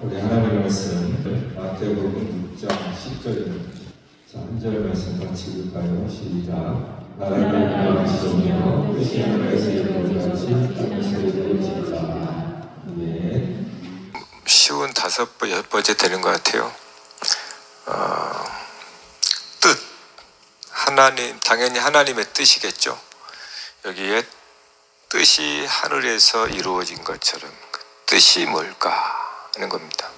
우리 하나님의 말씀 마태복음 6장 10절입니다. 자, 한 절 말씀 같이 읽을까요? 시작. 나라를 인도하시오며 뜻이 하늘에서 이루어진 같이 땅에서 이루어지리라. 예. 쉬운 여섯 번째 되는 것 같아요. 뜻. 하나님, 당연히 하나님의 뜻이겠죠. 여기에 뜻이 하늘에서 이루어진 것처럼 그 뜻이 뭘까 하는 겁니다.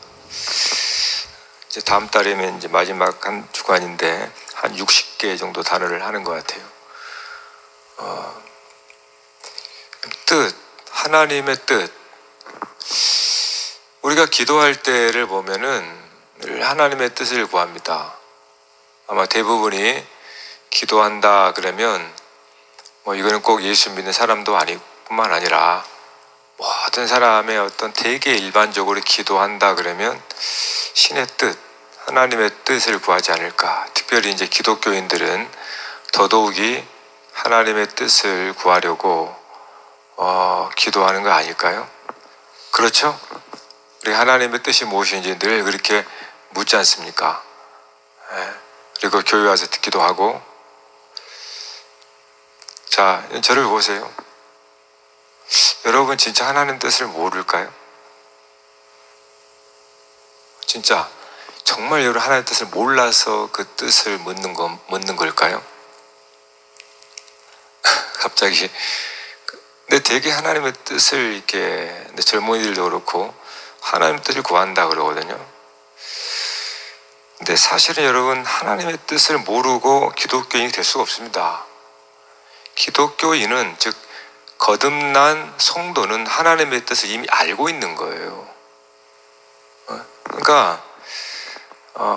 이제 다음 달이면 이제 마지막 한 주간인데 한 60개 정도 단어를 하는 것 같아요. 뜻, 하나님의 뜻. 우리가 기도할 때를 보면은 늘 하나님의 뜻을 구합니다. 아마 대부분이 기도한다 그러면 이거는 꼭 예수 믿는 사람도 뿐만 아니라 모든 사람의 어떤 되게 일반적으로 기도한다 그러면 신의 뜻, 하나님의 뜻을 구하지 않을까. 특별히 이제 기독교인들은 더더욱이 하나님의 뜻을 구하려고 기도하는 거 아닐까요? 그렇죠? 우리 하나님의 뜻이 무엇인지 늘 그렇게 묻지 않습니까? 그리고 교회 와서 듣기도 하고. 자, 저를 보세요. 여러분 진짜 하나님 뜻을 모를까요? 진짜 정말 여러분 하나님의 뜻을 몰라서 그 뜻을 묻는 걸까요? 갑자기. 근데 되게 하나님의 뜻을 이렇게 젊은이들도 그렇고 하나님의 뜻을 구한다 그러거든요. 근데 사실은 여러분 하나님의 뜻을 모르고 기독교인이 될 수가 없습니다. 기독교인은 즉 거듭난 성도는 하나님의 뜻을 이미 알고 있는 거예요. 그러니까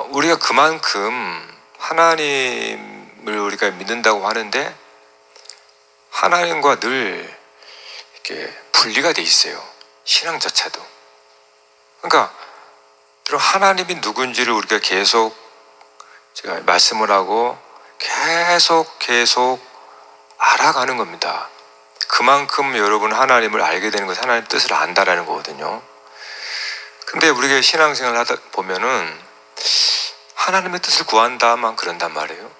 우리가 그만큼 하나님을 우리가 믿는다고 하는데 하나님과 늘 이렇게 분리가 돼 있어요. 신앙 자체도. 그러니까 하나님이 누군지를 우리가 계속 제가 말씀을 하고 계속 알아가는 겁니다. 그만큼 여러분 하나님을 알게 되는 것은 하나님의 뜻을 안다라는 거거든요. 근데 우리가 신앙생활을 하다 보면은 하나님의 뜻을 구한다만 그런단 말이에요.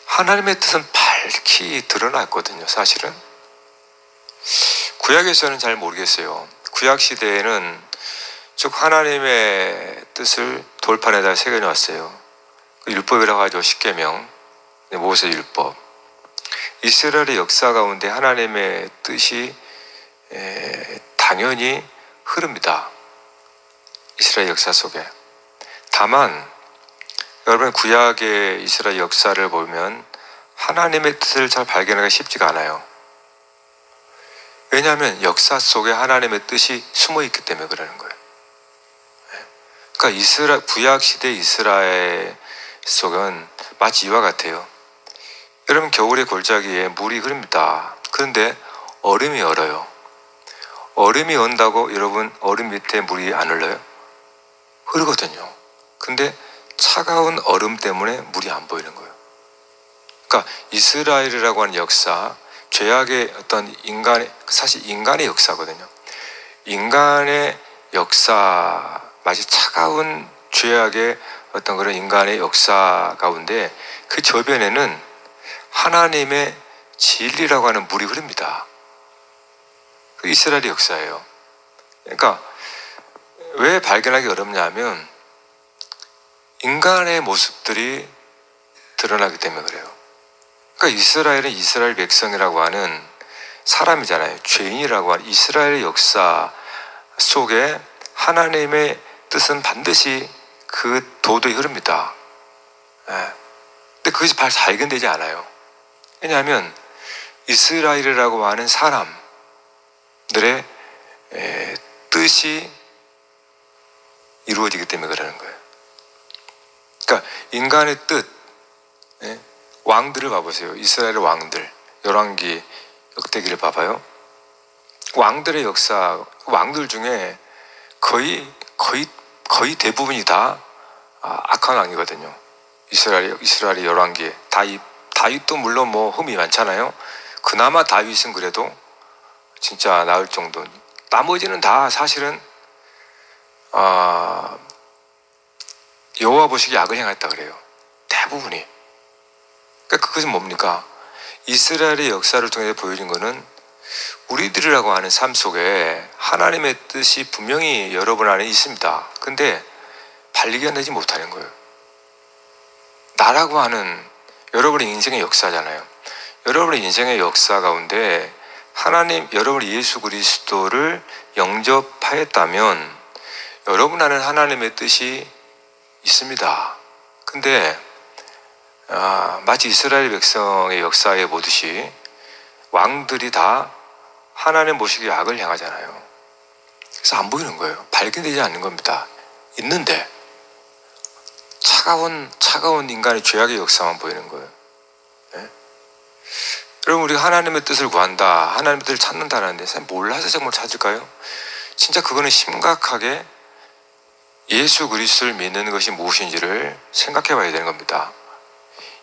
하나님의 뜻은 밝히 드러났거든요, 사실은. 구약에서는 잘 모르겠어요. 구약 시대에는 즉 하나님의 뜻을 돌판에다 새겨놨어요. 그 율법이라고 하죠. 십계명, 모세 율법. 이스라엘의 역사 가운데 하나님의 뜻이 당연히 흐릅니다. 이스라엘 역사 속에. 다만 여러분 구약의 이스라엘 역사를 보면 하나님의 뜻을 잘 발견하기가 쉽지가 않아요. 왜냐하면 역사 속에 하나님의 뜻이 숨어 있기 때문에 그러는 거예요. 그러니까 구약 시대 이스라엘 속은 마치 이와 같아요. 여러분 겨울의 골짜기에 물이 흐릅니다. 그런데 얼음이 얼어요. 얼음이 온다고 여러분 얼음 밑에 물이 안 흘러요? 흐르거든요. 근데 차가운 얼음 때문에 물이 안 보이는 거예요. 그러니까 이스라엘이라고 하는 역사, 죄악의 어떤 사실 인간의 역사거든요. 인간의 역사, 마치 차가운 죄악의 어떤 그런 인간의 역사 가운데 그 저변에는 하나님의 진리라고 하는 물이 흐릅니다. 그 이스라엘의 역사예요. 그러니까 왜 발견하기 어렵냐면 인간의 모습들이 드러나기 때문에 그래요. 그러니까 이스라엘은 이스라엘 백성이라고 하는 사람이잖아요. 죄인이라고 하는 이스라엘의 역사 속에 하나님의 뜻은 반드시 그 도도히 흐릅니다. 근데 그것이 발견되지 않아요. 왜냐하면 이스라엘이라고 하는 사람들의 뜻이 이루어지기 때문에 그러는 거예요. 그러니까 인간의 뜻, 왕들을 봐보세요. 이스라엘의 왕들, 열왕기, 역대기를 봐봐요. 왕들의 역사, 왕들 중에 거의 대부분이 다 악한 왕이거든요. 이스라엘의 열왕기에 다윗도 물론 흠이 많잖아요. 그나마 다윗은 그래도 진짜 나을 정도. 나머지는 다 사실은 여호와 보시기에 악을 행했다 그래요. 대부분이. 그러니까 그것은 뭡니까? 이스라엘의 역사를 통해 보여준 것은 우리들이라고 하는 삶 속에 하나님의 뜻이 분명히 여러분 안에 있습니다. 근데 발견되지 못하는 거예요. 나라고 하는 여러분의 인생의 역사잖아요. 여러분의 인생의 역사 가운데 하나님, 여러분이 예수 그리스도를 영접하였다면 여러분 안에는 하나님의 뜻이 있습니다. 근데 마치 이스라엘 백성의 역사에 보듯이 왕들이 다 하나님 보시기에 악을 행하잖아요. 그래서 안 보이는 거예요. 발견되지 않는 겁니다. 있는데 차가운 인간의 죄악의 역사만 보이는 거예요. 네? 여러분, 우리가 하나님의 뜻을 구한다, 하나님의 뜻을 찾는다는데 몰라서 정말 찾을까요? 진짜 그거는 심각하게 예수 그리스도를 믿는 것이 무엇인지를 생각해 봐야 되는 겁니다.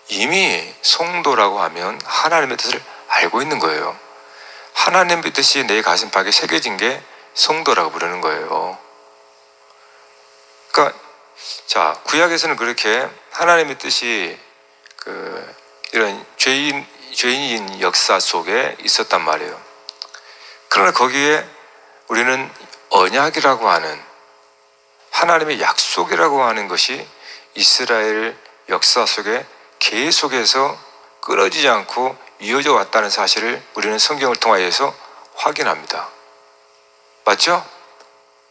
이미 성도라고 하면 하나님의 뜻을 알고 있는 거예요. 하나님의 뜻이 내 가슴팍에 새겨진 게 성도라고 부르는 거예요. 그러니까 자, 구약에서는 그렇게 하나님의 뜻이 이런 죄인인 역사 속에 있었단 말이에요. 그러나 거기에 우리는 언약이라고 하는 하나님의 약속이라고 하는 것이 이스라엘 역사 속에 계속해서 끊어지지 않고 이어져 왔다는 사실을 우리는 성경을 통하여서 확인합니다. 맞죠?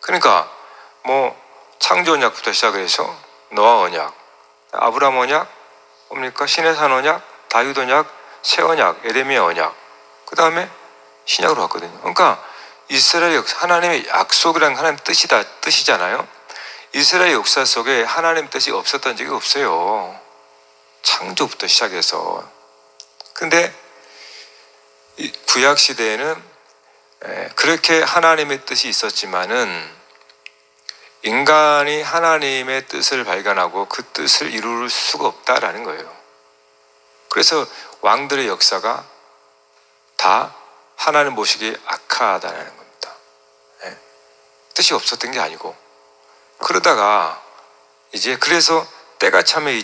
그러니까 창조 언약부터 시작해서 노아 언약, 아브라함 언약, 뭡니까? 시내산 언약, 다윗 언약, 새 언약, 에레미야 언약, 그 다음에 신약으로 왔거든요. 그러니까 이스라엘 역사, 하나님의 약속이라는 하나님 뜻이잖아요. 이스라엘 역사 속에 하나님 뜻이 없었던 적이 없어요. 창조부터 시작해서. 근데 구약 시대에는 그렇게 하나님의 뜻이 있었지만은 인간이 하나님의 뜻을 발견하고 그 뜻을 이룰 수가 없다라는 거예요. 그래서 왕들의 역사가 다 하나님 보시기에 악하다는 겁니다. 뜻이 없었던 게 아니고. 그러다가 그래서 때가 차면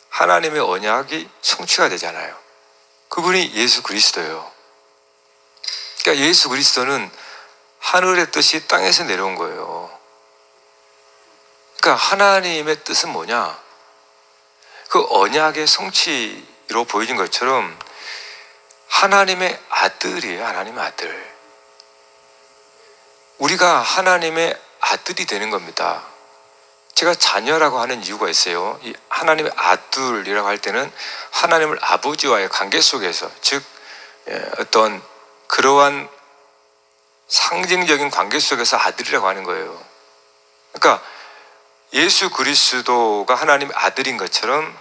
하나님의 언약이 성취가 되잖아요. 그분이 예수 그리스도예요. 그러니까 예수 그리스도는 하늘의 뜻이 땅에서 내려온 거예요. 그러니까 하나님의 뜻은 뭐냐? 그 언약의 성취로 보여진 것처럼 하나님의 아들이에요. 하나님의 아들. 우리가 하나님의 아들이 되는 겁니다. 제가 자녀라고 하는 이유가 있어요. 이 하나님의 아들이라고 할 때는 하나님을 아버지와의 관계 속에서, 즉 어떤 그러한 상징적인 관계 속에서 아들이라고 하는 거예요. 그러니까 예수 그리스도가 하나님의 아들인 것처럼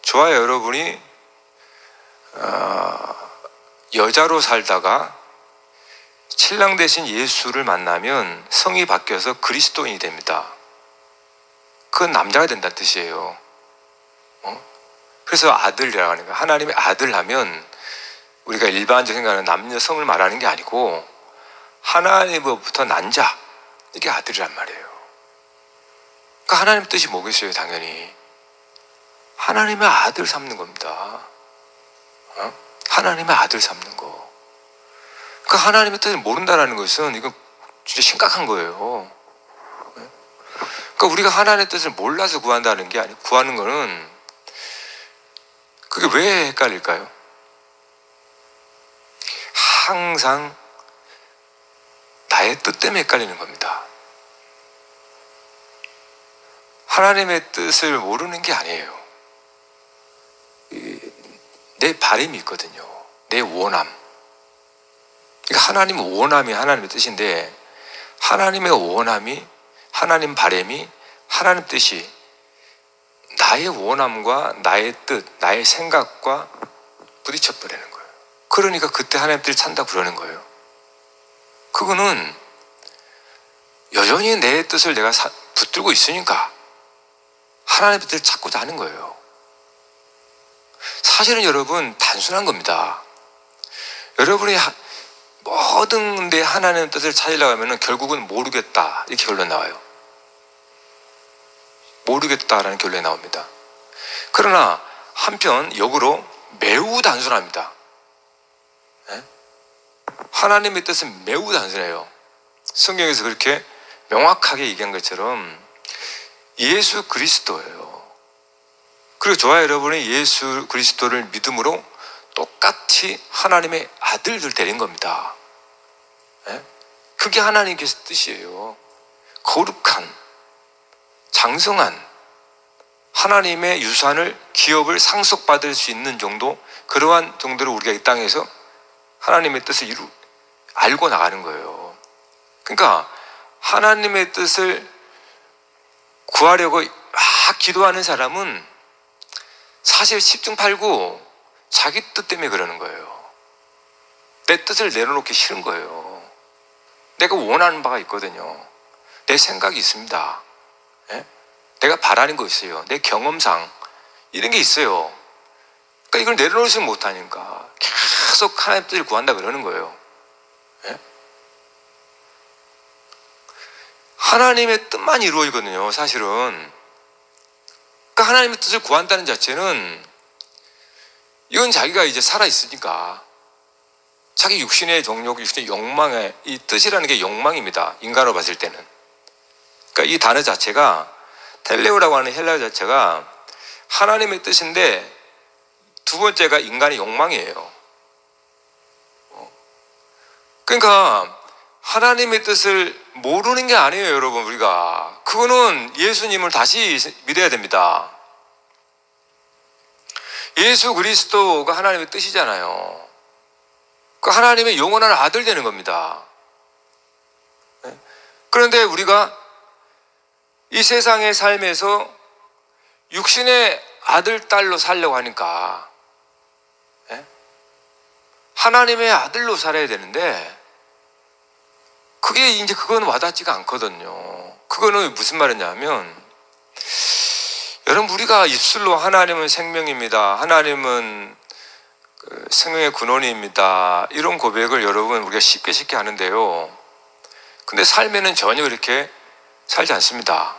저와 여러분이 여자로 살다가 신랑 대신 예수를 만나면 성이 바뀌어서 그리스도인이 됩니다. 그건 남자가 된다는 뜻이에요. 그래서 아들이라고 하는 거예요. 하나님의 아들 하면 우리가 일반적으로 생각하는 남녀 성을 말하는 게 아니고 하나님으로부터 난 자, 이게 아들이란 말이에요. 그러니까 하나님 뜻이 뭐겠어요? 당연히 하나님의 아들 삼는 겁니다. 하나님의 아들 삼는 거. 그러니까 하나님의 뜻을 모른다는 것은 이건 진짜 심각한 거예요. 그러니까 우리가 하나님의 뜻을 몰라서 구한다는 게 아니고, 구하는 거는 그게 왜 헷갈릴까요? 항상 나의 뜻 때문에 헷갈리는 겁니다. 하나님의 뜻을 모르는 게 아니에요. 내 바람이 있거든요. 내 원함. 그러니까 하나님의 원함이 하나님의 뜻인데, 하나님의 원함이, 하나님 바람이, 하나님 뜻이 나의 원함과 나의 뜻, 나의 생각과 부딪혀버리는 거예요. 그러니까 그때 하나님 뜻을 찾는다 그러는 거예요. 그거는 여전히 내 뜻을 내가 붙들고 있으니까 하나님의 뜻을 찾고자 하는 거예요. 사실은 여러분 단순한 겁니다. 여러분이 모든 데 하나님의 뜻을 찾으려고 하면 결국은 모르겠다, 이렇게 결론 나와요. 모르겠다라는 결론이 나옵니다. 그러나 한편 역으로 매우 단순합니다. 하나님의 뜻은 매우 단순해요. 성경에서 그렇게 명확하게 얘기한 것처럼 예수 그리스도예요. 그리고 저와 여러분이 예수 그리스도를 믿음으로 똑같이 하나님의 아들들 되는 겁니다. 그게 하나님께서 뜻이에요. 거룩한, 장성한 하나님의 유산을, 기업을 상속받을 수 있는 정도, 그러한 정도로 우리가 이 땅에서 하나님의 뜻을 알고 나가는 거예요. 그러니까 하나님의 뜻을 구하려고 막 기도하는 사람은 사실 10중 8구 자기 뜻 때문에 그러는 거예요. 내 뜻을 내려놓기 싫은 거예요. 내가 원하는 바가 있거든요. 내 생각이 있습니다. 내가 바라는 거 있어요. 내 경험상 이런 게 있어요. 그러니까 이걸 내려놓지 못하니까 계속 하나님의 뜻을 구한다 그러는 거예요. 하나님의 뜻만 이루어지거든요, 사실은. 그러니까 하나님의 뜻을 구한다는 자체는 이건 자기가 이제 살아있으니까 자기 육신의 정욕, 육신의 욕망의 이 뜻이라는 게 욕망입니다. 인간으로 봤을 때는. 그러니까 이 단어 자체가 텔레오라고 하는 헬라어 자체가 하나님의 뜻인데 두 번째가 인간의 욕망이에요. 그러니까 하나님의 뜻을 모르는 게 아니에요, 여러분. 우리가 그거는 예수님을 다시 믿어야 됩니다. 예수 그리스도가 하나님의 뜻이잖아요. 그 하나님의 영원한 아들 되는 겁니다. 그런데 우리가 이 세상의 삶에서 육신의 아들, 딸로 살려고 하니까 하나님의 아들로 살아야 되는데 그건 와닿지가 않거든요. 그거는 무슨 말이냐면, 여러분, 우리가 입술로 하나님은 생명입니다, 하나님은 생명의 근원입니다, 이런 고백을 여러분 우리가 쉽게 하는데요. 근데 삶에는 전혀 그렇게 살지 않습니다.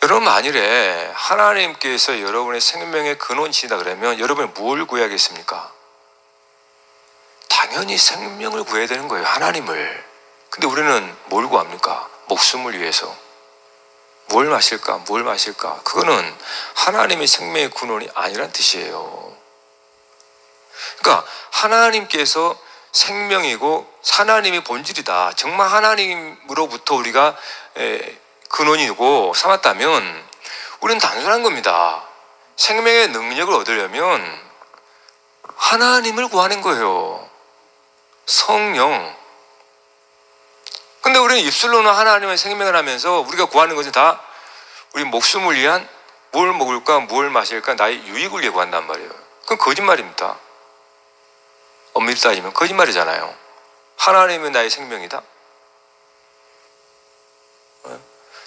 여러분, 만일에 하나님께서 여러분의 생명의 근원이시다 그러면 여러분이 뭘 구해야겠습니까? 당연히 생명을 구해야 되는 거예요, 하나님을. 근데 우리는 뭘 구합니까? 목숨을 위해서. 뭘 마실까? 그거는 하나님의 생명의 근원이 아니란 뜻이에요. 그러니까 하나님께서 생명이고 하나님의 본질이다, 정말 하나님으로부터 우리가 근원이고 삼았다면 우리는 단순한 겁니다. 생명의 능력을 얻으려면 하나님을 구하는 거예요. 성령. 근데 우리는 입술로는 하나님의 생명을 하면서 우리가 구하는 것은 다 우리 목숨을 위한, 뭘 먹을까, 뭘 마실까, 나의 유익을 위해 구한단 말이에요. 그건 거짓말입니다. 엄밀히 따지면 거짓말이잖아요. 하나님은 나의 생명이다.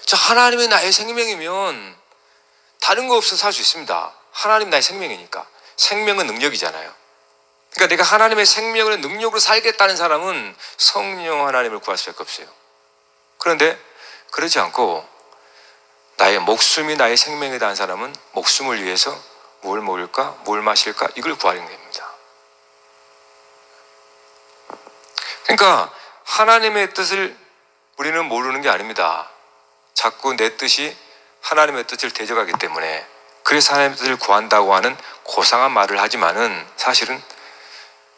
자, 하나님이 나의 생명이면 다른 거 없어서 살 수 있습니다. 하나님 나의 생명이니까. 생명은 능력이잖아요. 그러니까 내가 하나님의 생명을 능력으로 살겠다는 사람은 성령 하나님을 구할 수밖에 없어요. 그런데 그렇지 않고 나의 목숨이 나의 생명이다 하는 사람은 목숨을 위해서 뭘 먹을까, 뭘 마실까, 이걸 구하는 겁니다. 그러니까 하나님의 뜻을 우리는 모르는 게 아닙니다. 자꾸 내 뜻이 하나님의 뜻을 대적하기 때문에, 그래서 하나님의 뜻을 구한다고 하는 고상한 말을 하지만은 사실은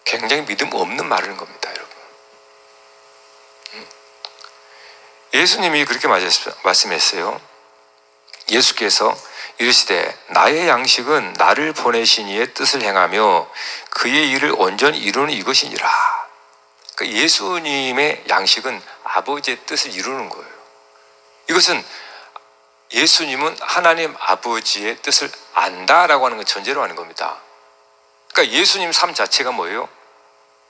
굉장히 믿음 없는 말인 겁니다, 여러분. 예수님이 그렇게 말씀했어요. 예수께서 이르시되 나의 양식은 나를 보내신 이의 뜻을 행하며 그의 일을 온전히 이루는 이것이니라. 그러니까 예수님의 양식은 아버지의 뜻을 이루는 거예요. 이것은 예수님은 하나님 아버지의 뜻을 안다라고 하는 건 전제로 하는 겁니다. 그러니까 예수님 삶 자체가 뭐예요?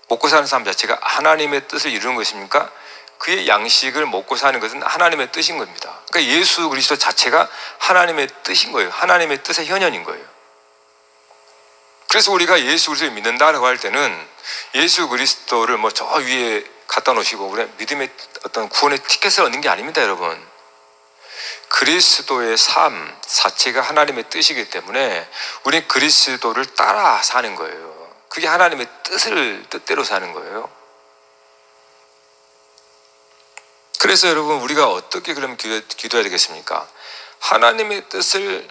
먹고 사는 삶 자체가 하나님의 뜻을 이루는 것입니까? 그의 양식을 먹고 사는 것은 하나님의 뜻인 겁니다. 그러니까 예수 그리스도 자체가 하나님의 뜻인 거예요. 하나님의 뜻의 현현인 거예요. 그래서 우리가 예수 그리스도를 믿는다라고 할 때는 예수 그리스도를 뭐 저 위에 갖다 놓으시고 우리 믿음의 어떤 구원의 티켓을 얻는 게 아닙니다, 여러분. 그리스도의 삶 자체가 하나님의 뜻이기 때문에 우리는 그리스도를 따라 사는 거예요. 그게 하나님의 뜻대로 사는 거예요. 그래서 여러분, 우리가 어떻게 그럼 기도해야 되겠습니까? 하나님의 뜻을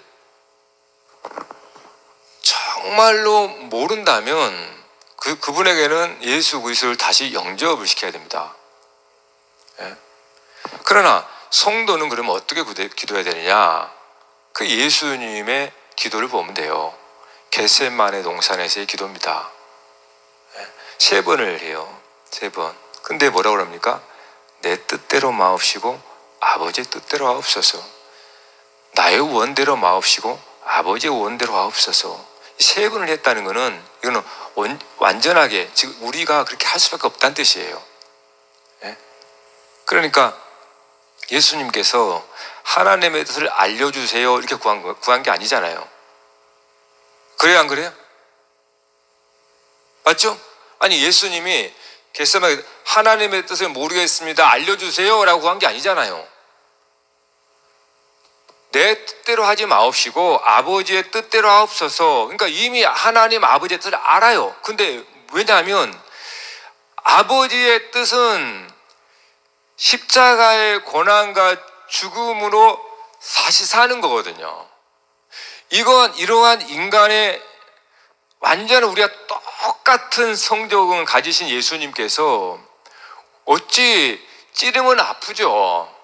정말로 모른다면 그분에게는 예수 그리스도를 다시 영접을 시켜야 됩니다. 예? 그러나 성도는 그러면 어떻게 기도해야 되느냐? 그 예수님의 기도를 보면 돼요. 겟세마네 동산에서의 기도입니다. 예? 3번을 해요. 3번. 근데 뭐라고 그럽니까? 내 뜻대로 마옵시고 아버지의 뜻대로 하옵소서. 나의 원대로 마옵시고 아버지의 원대로 하옵소서. 3번을 했다는 것은 이거는 완전하게 지금 우리가 그렇게 할 수밖에 없다는 뜻이에요. 예? 그러니까 예수님께서 하나님의 뜻을 알려주세요 이렇게 구한 게 아니잖아요. 그래요, 안 그래요? 맞죠? 아니, 예수님이 겟세마네 하나님의 뜻을 모르겠습니다, 알려주세요 라고 구한 게 아니잖아요. 내 뜻대로 하지 마옵시고 아버지의 뜻대로 하옵소서. 그러니까 이미 하나님 아버지의 뜻을 알아요. 근데 왜냐하면 아버지의 뜻은 십자가의 고난과 죽음으로 다시 사는 거거든요. 이러한 인간의 완전 우리가 똑같은 성적을 가지신 예수님께서 어찌 찌르면 아프죠.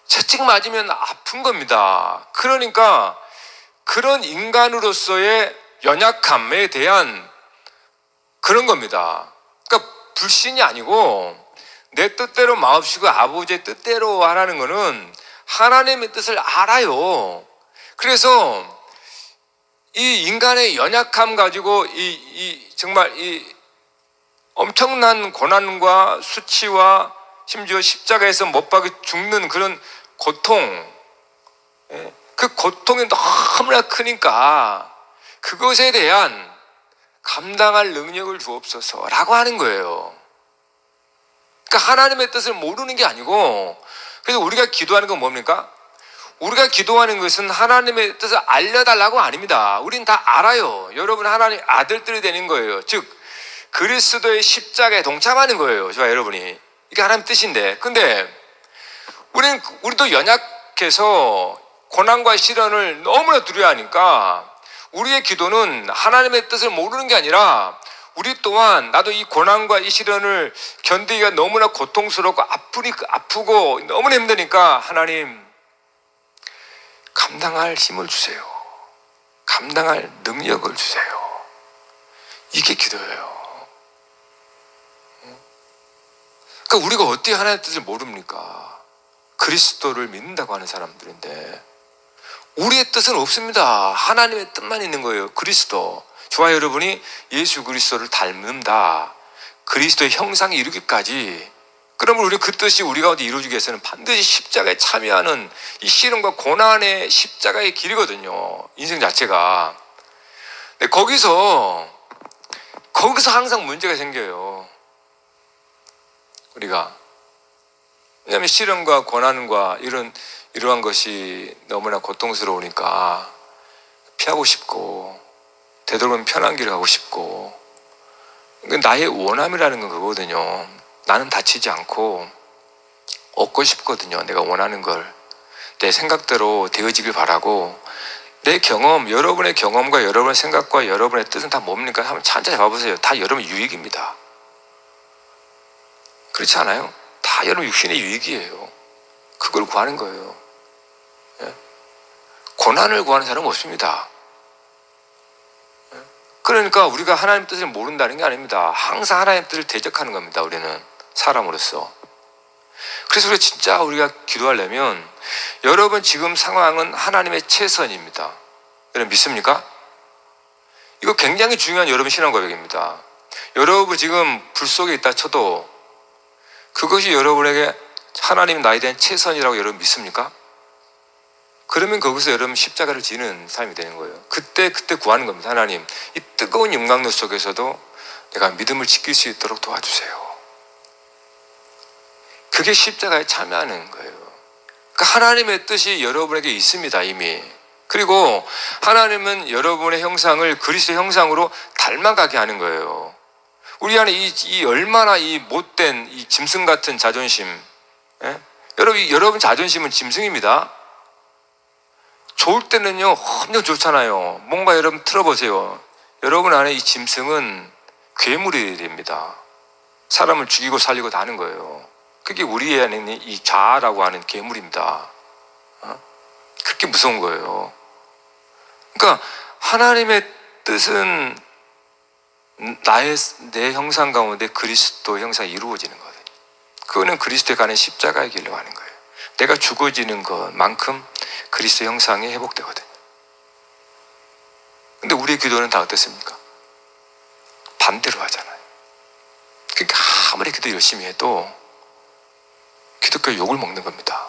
채찍 맞으면 아픈 겁니다. 그러니까 그런 인간으로서의 연약함에 대한 그런 겁니다. 그러니까 불신이 아니고 내 뜻대로 마옵시고 아버지의 뜻대로 하라는 것은 하나님의 뜻을 알아요. 그래서 이 인간의 연약함 가지고 정말 이 엄청난 고난과 수치와 심지어 십자가에서 못 박혀 죽는 그런 고통, 그 고통이 너무나 크니까 그것에 대한 감당할 능력을 주옵소서라고 하는 거예요. 그러니까 하나님의 뜻을 모르는 게 아니고, 그래서 우리가 기도하는 건 뭡니까? 우리가 기도하는 것은 하나님의 뜻을 알려달라고 아닙니다. 우린 다 알아요. 여러분, 하나님 아들들이 되는 거예요. 즉 그리스도의 십자가에 동참하는 거예요. 좋아요, 여러분이. 이게 하나님 뜻인데, 근데 우리도 연약해서 고난과 시련을 너무나 두려워하니까 우리의 기도는 하나님의 뜻을 모르는 게 아니라 우리 또한 나도 이 고난과 이 시련을 견디기가 너무나 고통스럽고 아프고 너무나 힘드니까 하나님 감당할 힘을 주세요. 감당할 능력을 주세요. 이게 기도예요. 그러니까 우리가 어떻게 하나님의 뜻을 모릅니까? 그리스도를 믿는다고 하는 사람들인데 우리의 뜻은 없습니다. 하나님의 뜻만 있는 거예요. 그리스도. 좋아요, 여러분이 예수 그리스도를 닮는다, 그리스도의 형상에 이르기까지, 그러면 우리 그 뜻이 우리 가운데 이루어지기 위해서는 반드시 십자가에 참여하는 이 시련과 고난의 십자가의 길이거든요. 인생 자체가. 근데 거기서 항상 문제가 생겨요. 우리가. 왜냐하면 시련과 고난과 이러한 것이 너무나 고통스러우니까 피하고 싶고 되도록이면 편한 길을 가고 싶고, 나의 원함이라는 건 그거거든요. 나는 다치지 않고 얻고 싶거든요. 내가 원하는 걸 내 생각대로 되어지길 바라고, 내 경험, 여러분의 경험과 여러분의 생각과 여러분의 뜻은 다 뭡니까? 한번 찾아 봐보세요. 다 여러분의 유익입니다. 그렇지 않아요? 다 여러분 육신의 유익이에요. 그걸 구하는 거예요. 예? 고난을 구하는 사람은 없습니다. 예? 그러니까 우리가 하나님 뜻을 모른다는 게 아닙니다. 항상 하나님 뜻을 대적하는 겁니다. 우리는 사람으로서. 그래서 우리가 기도하려면 여러분 지금 상황은 하나님의 최선입니다. 여러분 믿습니까? 이거 굉장히 중요한 여러분 신앙 고백입니다. 여러분 지금 불 속에 있다 쳐도 그것이 여러분에게 하나님 나에 대한 최선이라고 여러분 믿습니까? 그러면 거기서 여러분 십자가를 지는 삶이 되는 거예요. 그때 구하는 겁니다. 하나님, 이 뜨거운 영광로 속에서도 내가 믿음을 지킬 수 있도록 도와주세요. 그게 십자가에 참여하는 거예요. 그러니까 하나님의 뜻이 여러분에게 있습니다, 이미. 그리고 하나님은 여러분의 형상을 그리스도의 형상으로 닮아가게 하는 거예요. 우리 안에 이 얼마나 이 못된 이 짐승 같은 자존심, 예? 여러분 자존심은 짐승입니다. 좋을 때는요 엄청 좋잖아요. 뭔가 여러분 틀어보세요. 여러분 안에 이 짐승은 괴물이 됩니다. 사람을 죽이고 살리고 다 하는 거예요. 그게 우리 안에 있는 이 자아라고 하는 괴물입니다. 그렇게 무서운 거예요. 그러니까 하나님의 뜻은 내 형상 가운데 그리스도 형상이 이루어지는 거예요. 그거는 그리스도에 가는 십자가의 길로 가는 거예요. 내가 죽어지는 것만큼 그리스도 형상이 회복되거든요. 근데 우리의 기도는 다 어떻습니까? 반대로 하잖아요. 그러니까 아무리 기도 열심히 해도 기독교 욕을 먹는 겁니다.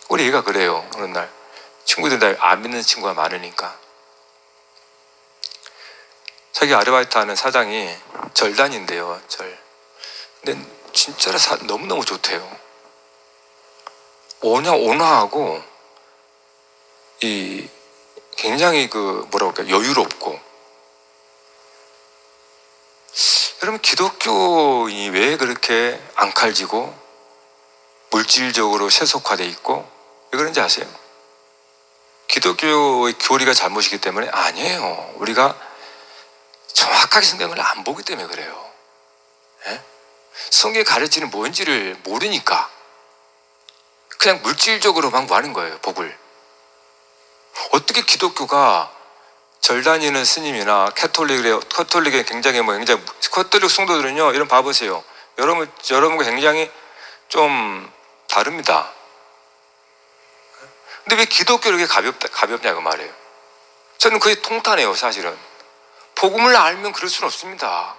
우리 애가 그래요. 어느 날 친구들 다 안 믿는 친구가 많으니까 자기 아르바이트 하는 사장이 절단인데요. 근데 진짜로 너무너무 좋대요. 온화하고 굉장히 뭐라고 할까요? 여유롭고. 여러분 기독교인이 왜 그렇게 앙칼지고 물질적으로 세속화되어 있고 왜 그런지 아세요? 기독교의 교리가 잘못이기 때문에? 아니에요. 우리가 정확하게 성경을 안 보기 때문에 그래요. 예? 성경이 가르치는 뭔지를 모르니까 그냥 물질적으로만 구하는 거예요. 복을. 어떻게 기독교가 절 다니는 스님이나 캐톨릭의 굉장히 캐톨릭 성도들은요, 이런 봐보세요. 여러분과 굉장히 좀 다릅니다. 근데 왜 기독교를 이렇게 가볍냐고 말해요. 저는 그게 통탄해요, 사실은. 복음을 알면 그럴 수는 없습니다.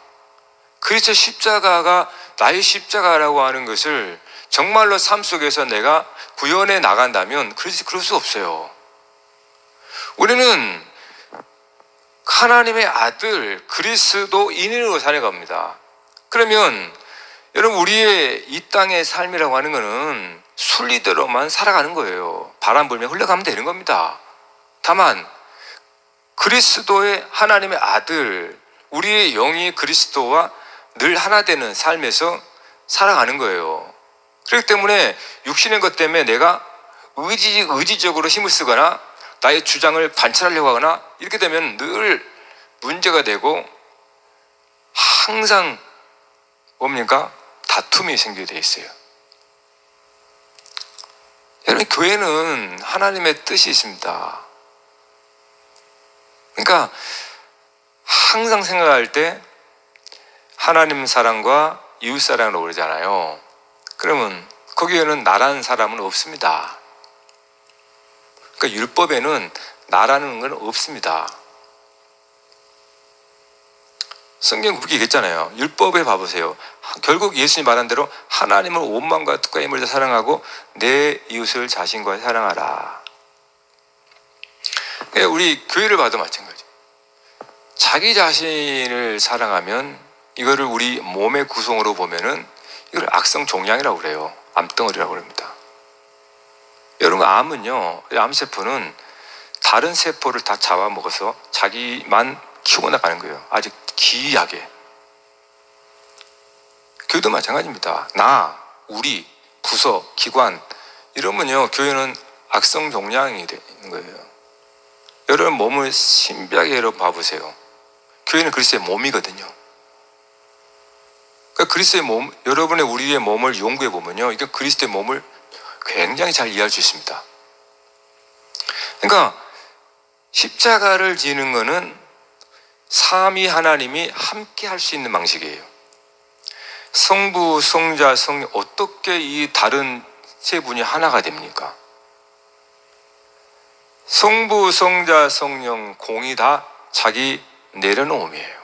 그리스도 십자가가 나의 십자가라고 하는 것을 정말로 삶 속에서 내가 구현해 나간다면 그럴 수 없어요. 우리는 하나님의 아들 그리스도인으로 살아갑니다. 그러면 여러분 우리의 이 땅의 삶이라고 하는 것은 순리대로만 살아가는 거예요. 바람 불면 흘러가면 되는 겁니다. 다만 그리스도의 하나님의 아들, 우리의 영이 그리스도와 늘 하나 되는 삶에서 살아가는 거예요. 그렇기 때문에 육신의 것 때문에 내가 의지적으로 힘을 쓰거나 나의 주장을 관철하려고 하거나 이렇게 되면 늘 문제가 되고 항상 뭡니까? 다툼이 생기게 돼 있어요. 여러분 교회는 하나님의 뜻이 있습니다. 그러니까 항상 생각할 때 하나님 사랑과 이웃 사랑으로 그러잖아요. 그러면 거기에는 나라는 사람은 없습니다. 그러니까 율법에는 나라는 건 없습니다. 성경 그렇게 얘기했잖아요. 율법에 봐보세요. 결국 예수님이 말한 대로 하나님을 온 마음과 뜻과 힘을 다해 사랑하고 내 이웃을 자신과 사랑하라. 그러니까 우리 교회를 봐도 마찬가지. 자기 자신을 사랑하면 이거를 우리 몸의 구성으로 보면은 이걸 악성 종양이라고 그래요. 암덩어리라고 그럽니다. 여러분 암은요, 암세포는 다른 세포를 다 잡아먹어서 자기만 키워나가는 거예요. 아주 기이하게. 교회도 마찬가지입니다. 우리, 부서, 기관 이러면요 교회는 악성 종양이 되는 거예요. 여러분 몸을 신비하게 여러분 봐보세요. 교회는 그리스도의 몸이거든요. 그러니까 그리스도의 몸, 여러분의 우리의 몸을 연구해 보면요, 이게 그리스도의 몸을 굉장히 잘 이해할 수 있습니다. 그러니까 십자가를 지는 것은 삼위 하나님이 함께 할 수 있는 방식이에요. 성부, 성자, 성령 어떻게 이 다른 세 분이 하나가 됩니까? 성부, 성자, 성령 공이 다 자기 내려놓음이에요.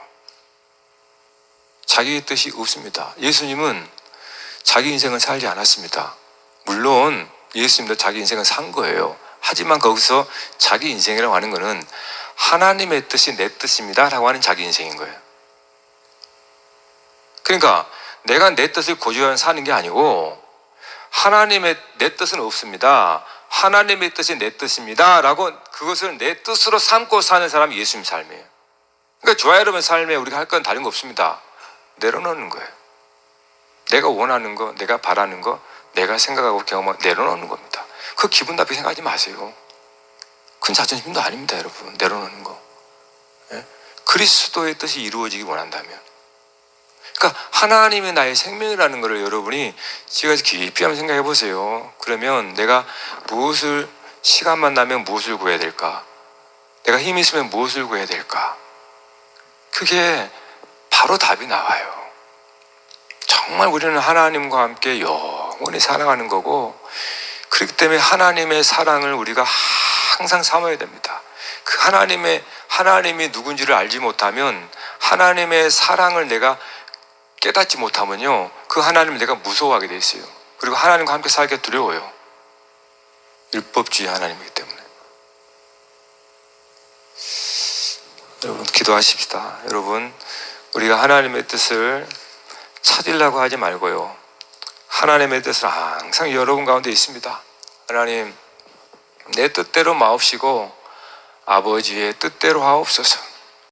자기의 뜻이 없습니다. 예수님은 자기 인생을 살지 않았습니다. 물론 예수님도 자기 인생을 산 거예요. 하지만 거기서 자기 인생이라고 하는 것은 하나님의 뜻이 내 뜻입니다 라고 하는 자기 인생인 거예요. 그러니까 내가 내 뜻을 고집하며 사는 게 아니고 하나님의 내 뜻은 없습니다, 하나님의 뜻이 내 뜻입니다 라고 그것을 내 뜻으로 삼고 사는 사람이 예수님 삶이에요. 그러니까 저와 여러분 삶에 우리가 할 건 다른 거 없습니다. 내려놓는 거예요. 내가 원하는 거, 내가 바라는 거, 내가 생각하고 경험하고 내려놓는 겁니다. 그 기분 나쁘게 생각하지 마세요. 큰 자존심도 아닙니다, 여러분. 내려놓는 거. 예? 그리스도의 뜻이 이루어지기 원한다면. 그러니까 하나님의 나의 생명이라는 것을 여러분이 지금까지 깊이 한번 생각해 보세요. 그러면 내가 무엇을, 시간만 나면 무엇을 구해야 될까? 내가 힘이 있으면 무엇을 구해야 될까? 그게 바로 답이 나와요. 정말 우리는 하나님과 함께 영원히 사랑하는 거고, 그렇기 때문에 하나님의 사랑을 우리가 항상 삼아야 됩니다. 그 하나님이 누군지를 알지 못하면, 하나님의 사랑을 내가 깨닫지 못하면요, 그 하나님을 내가 무서워하게 돼 있어요. 그리고 하나님과 함께 살기가 두려워요. 율법주의 하나님이기 때문에. 여러분 기도하십시다. 여러분, 우리가 하나님의 뜻을 찾으려고 하지 말고요, 하나님의 뜻은 항상 여러분 가운데 있습니다. 하나님, 내 뜻대로 마옵시고 아버지의 뜻대로 하옵소서.